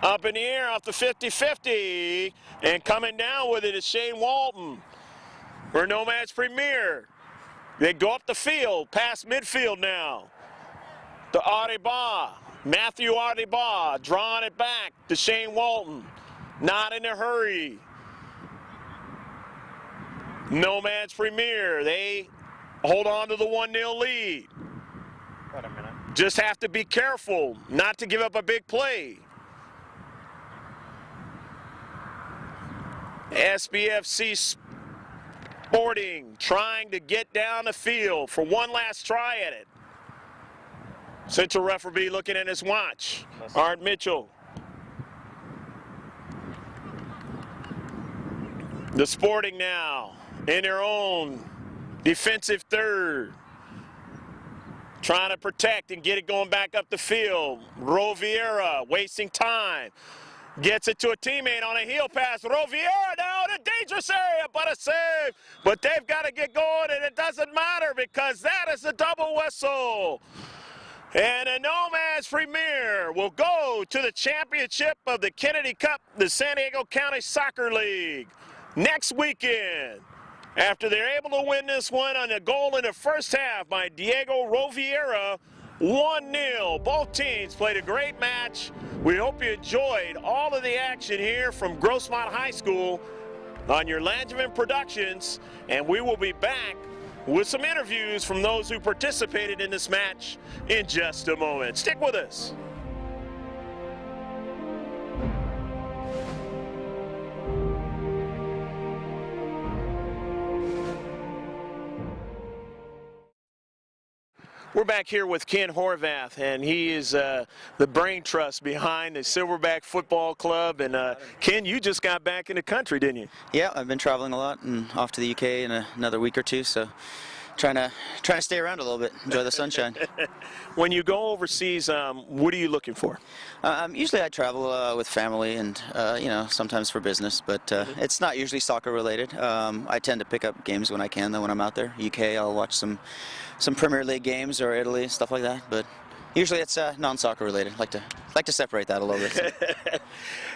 Up in the air off the 50-50, and coming down with it is Shane Walton for Nomads Premier. They go up the field, past midfield now. To Audibah, Matthew Audibah, drawing it back to Shane Walton. Not in a hurry. Nomads Premier, they hold on to the 1-0 lead. About a minute. Just have to be careful not to give up a big play. Sbsc Sporting trying to get down the field for one last try at it. Central referee looking at his watch. Art Mitchell. The Sporting now in their own defensive third. Trying to protect and get it going back up the field. Roviera wasting time. Gets it to a teammate on a heel pass. Roviera now in a dangerous area, but a save. But they've got to get going, and it doesn't matter because that is a double whistle. And the Nomads Premier will go to the championship of the Kennedy Cup, the San Diego County Soccer League, next weekend. After they're able to win this one on a goal in the first half by Diego Roviera, 1-0. Both teams played a great match. We hope you enjoyed all of the action here from Grossmont High School on your Langevin Productions, and we will be back with some interviews from those who participated in this match in just a moment. Stick with us. We're back here with Ken Horvath, and he is the brain trust behind the Silverback Football Club. And Ken, you just got back in the country, didn't you? Yeah, I've been traveling a lot and off to the UK in another week or two, so trying to stay around a little bit, enjoy the sunshine. When you go overseas, what are you looking for? Usually I travel with family and, sometimes for business, but it's not usually soccer related. I tend to pick up games when I can, though, when I'm out there. UK, I'll watch some Premier League games, or Italy, stuff like that, but usually it's non-soccer related. Like to separate that a little bit.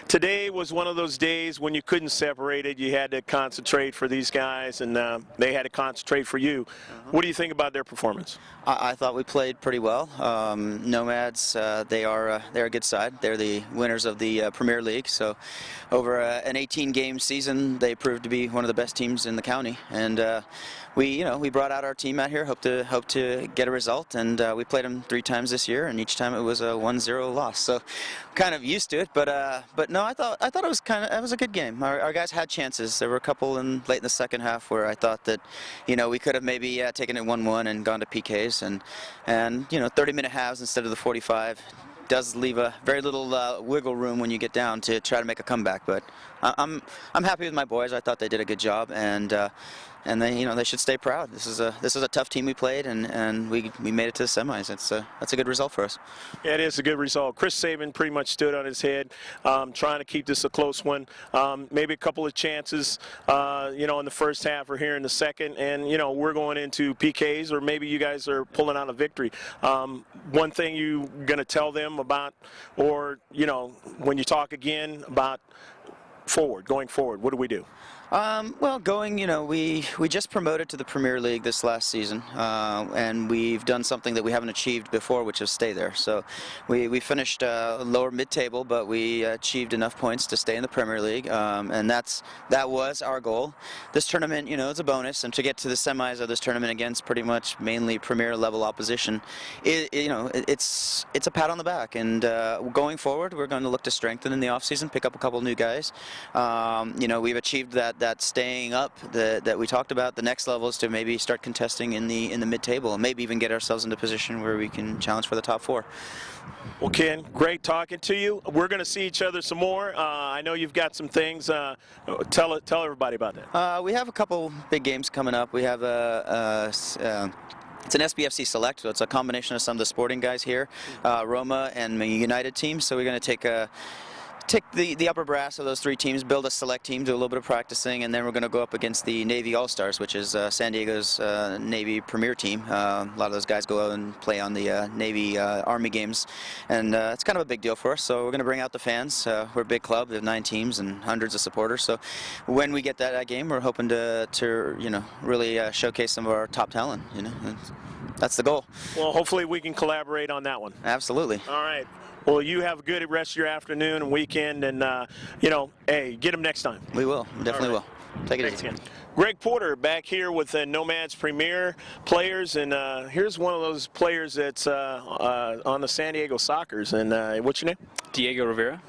Today was one of those days when you couldn't separate it. You had to concentrate for these guys, and they had to concentrate for you. What do you think about their performance? I thought we played pretty well. Nomads, they're a good side. They're the winners of the Premier League. So, over an 18-game season, they proved to be one of the best teams in the county. And we brought out our team out here, hope to get a result. And we played them 3 times this year, and each time it was a 1-0 loss. So, kind of used to it. But no, I thought it was a good game. Our guys had chances. There were a couple late in the second half where I thought that, we could have maybe taken it 1-1 and gone to PKs, and 30-minute halves instead of the 45 does leave a very little wiggle room when you get down to try to make a comeback. But I'm happy with my boys. I thought they did a good job, and they should stay proud. This is a tough team we played, and we made it to the semis. That's a good result for us. Yeah, it is a good result. Chris Saban pretty much stood on his head, trying to keep this a close one. Maybe a couple of chances, in the first half or here in the second, and we're going into PKs, or maybe you guys are pulling out a victory. One thing you're going to tell them about, or when you talk again about going forward, what do we do? We just promoted to the Premier League this last season, and we've done something that we haven't achieved before, which is stay there. So we finished lower mid-table, but we achieved enough points to stay in the Premier League, and that was our goal. This tournament, it's a bonus, and to get to the semis of this tournament against pretty much mainly Premier level opposition, it's a pat on the back. And going forward, we're going to look to strengthen in the off-season, pick up a couple new guys. We've achieved that staying up that we talked about. The next level is to maybe start contesting in the mid-table, and maybe even get ourselves into a position where we can challenge for the top 4. Well, Ken, great talking to you. We're going to see each other some more. I know you've got some things. Tell everybody about that. We have a couple big games coming up. We have it's an Sbsc Select, so it's a combination of some of the Sporting guys here, Roma and the United team. So we're going to take the upper brass of those 3 teams, build a select team, do a little bit of practicing, and then we're going to go up against the Navy All-Stars, which is San Diego's Navy premier team. A lot of those guys go out and play on the Navy Army games, and it's kind of a big deal for us. So we're going to bring out the fans. We're a big club. We have 9 teams and hundreds of supporters. So when we get that game, we're hoping to really showcase some of our top talent. And that's the goal. Well, hopefully we can collaborate on that one. Absolutely. All right. Well, you have a good rest of your afternoon and weekend, and, hey, get them next time. We will. Definitely All will. Take it Thanks easy. again. Greg Porter back here with the Nomads Premier players, and here's one of those players that's on the San Diego Sockers. And what's your name? Diego Rivera.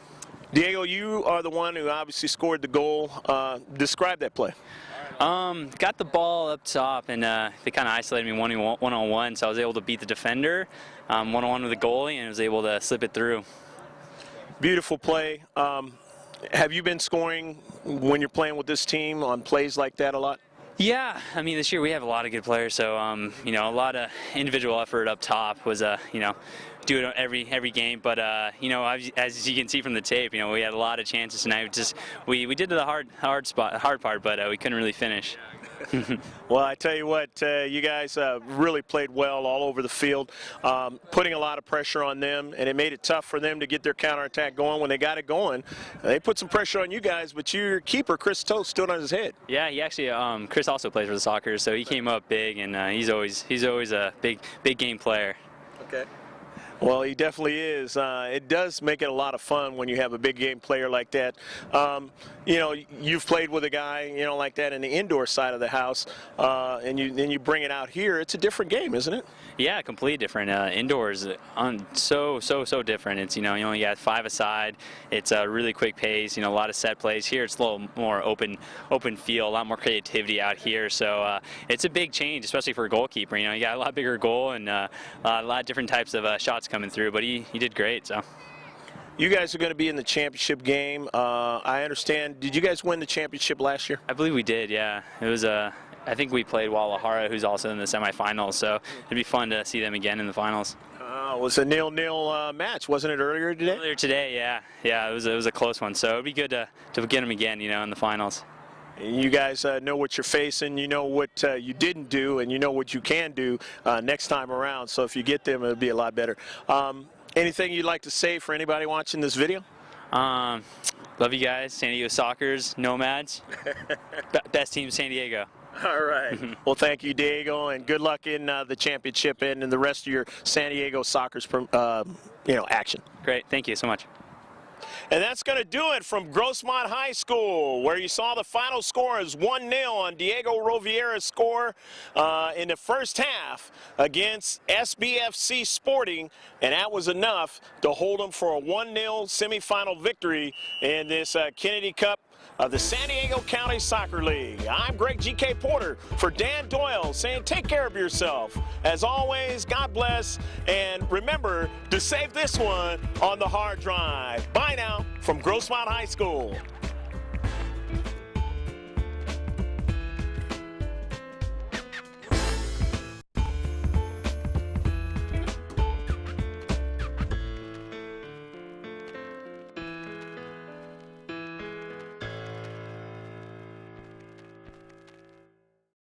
Diego, you are the one who obviously scored the goal. Describe that play. Got the ball up top, and they kind of isolated me one-on-one, so I was able to beat the defender one-on-one with the goalie, and was able to slip it through. Beautiful play. Have you been scoring when you're playing with this team on plays like that a lot? Yeah, I mean, this year we have a lot of good players, so a lot of individual effort up top was do it every game. But as you can see from the tape, we had a lot of chances tonight. We did the hard part, but we couldn't really finish. Well, I tell you what, you guys really played well all over the field, putting a lot of pressure on them, and it made it tough for them to get their counterattack going. When they got it going, they put some pressure on you guys, but your keeper, Chris Toast, stood on his head. Yeah, he actually, Chris also plays for the Sockers, so he came up big, and he's always a big game player. Okay. Well, he definitely is. It does make it a lot of fun when you have a big game player like that. You've played with a guy, like that in the indoor side of the house, and then you bring it out here. It's a different game, isn't it? Yeah, completely different. Indoors, so different. It's you only got 5 aside. It's a really quick pace. A lot of set plays. Here, it's a little more open feel, a lot more creativity out here. So it's a big change, especially for a goalkeeper. You got a lot bigger goal and a lot of different types of shots coming through. But he did great. So. You guys are going to be in the championship game. I understand. Did you guys win the championship last year? I believe we did. Yeah, it was I think we played Guadalajara, who's also in the semifinals, so it'd be fun to see them again in the finals. It was a 0-0 match, wasn't it, earlier today? Earlier today, yeah. It was a close one, so it'd be good to get them again, in the finals. You guys know what you're facing, you know what you didn't do, and you know what you can do next time around. So if you get them, it'll be a lot better. Anything you'd like to say for anybody watching this video? Love you guys, San Diego Sockers, Nomads, best team in San Diego. All right. Well, thank you, Diego, and good luck in the championship and in the rest of your San Diego Sockers, action. Great. Thank you so much. And that's going to do it from Grossmont High School, where you saw the final score is 1-0 on Diego Rovieira's score in the first half against Sbsc Sporting, and that was enough to hold them for a 1-0 semifinal victory in this Kennedy Cup of the San Diego County Soccer League. I'm Greg G.K. Porter for Dan Doyle saying take care of yourself. As always, God bless, and remember to save this one on the hard drive. Bye now from Grossmont High School.